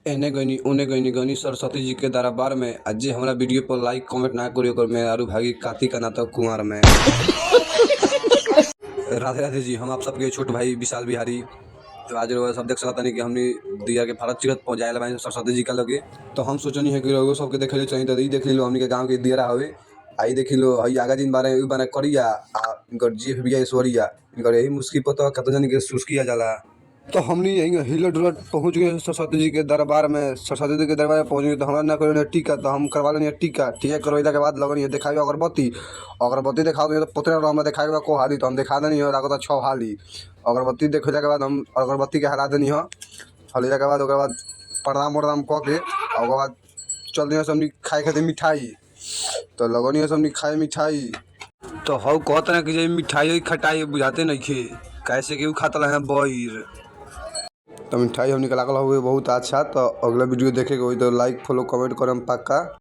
एने गईनी ओने गईनी गनी सरस्वती जी के दरबार में आज जे हमारा वीडियो पर लाइक कमेंट ना करियो कर मैं आरू भागी कार्तिक का नाटक कुमार में। राधे राधे जी, हम आप सबके छोट भाई विशाल बिहारी। तो आज रोज सब देख सकता नहीं कि हमने दिया के भारत चिरत पहुँचाए ला सरस्वती जी का लगे। तो हम सोचनी है कि लोगों सबके देखे चाहिए तो देख लो हमने के गाँव के दियरा हवे आई देख लो हई आगा दिन बारे बना करिया इनकर जीफ बिया ऐश्वर्या इनकर यही मुश्किल पता कत जन के सुस्किया जाला। तो हमने यही हिलट डुलट पहुँच गए सरस्वती जी के दरबार में। सरस्वती जी के दरबार में पहुँच गए तो हमारा ना करो टीका तो हम करवा लेनी टीका। टीका करवाला के बाद लगनी है दिखाई अगरबत्ती अगरबत्ती देखा तो पतरे हमें दिखाई को हाली तो हम दिखा देनी है लागत 6 हाली अगरबत्ती देखला के बाद हम अगरबत्ती के हरा देनी है। हल्ला के बाद प्रणाम उड़ाम कह के और बाद चल दिया सबनी खाए खाते मिठाई। तो लगनी है सबनी खाए मिठाई तो हव कहते ना कि मिठाई खटाई बुझाते नहीं खे कैसे कि खाता है बैर। तो मिठाई हमने लागल हुए बहुत अच्छा। तो अगला वीडियो देखेगा तो लाइक फॉलो कमेंट करम पक्का।